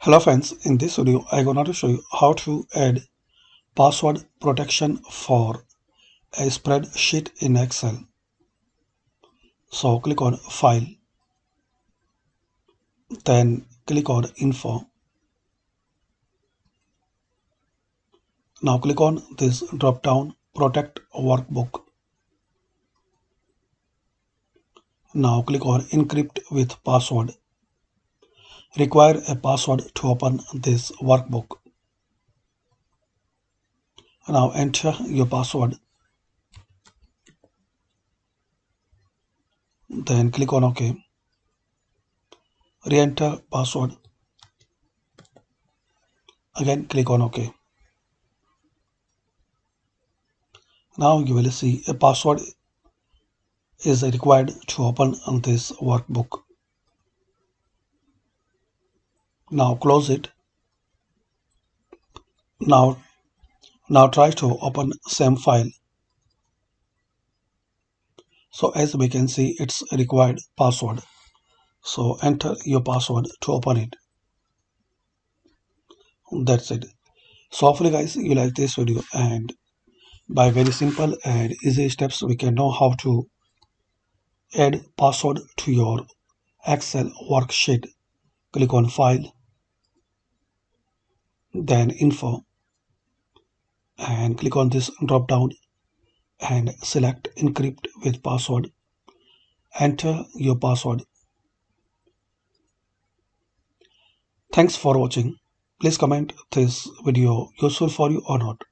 Hello friends, in this video I'm going to show you how to add password protection for a spreadsheet in Excel. So click on File, then click on Info. Now click on this drop down Protect Workbook. Now click on Encrypt with Password. Require a password to open this workbook. Now enter your password, then click on OK. Re-enter password. Again click on OK. Now you will see a password is required to open this workbook. Now close it. Now, now try to open same file. So as we can see, it's required password. So enter your password to open it. That's it. So hopefully guys, you like this video, and by very simple and easy steps, we can know how to add password to your Excel worksheet. Click on File, then Info, and click on this drop down and select Encrypt with Password. Enter your password. Thanks for watching. Please comment this video useful for you or not.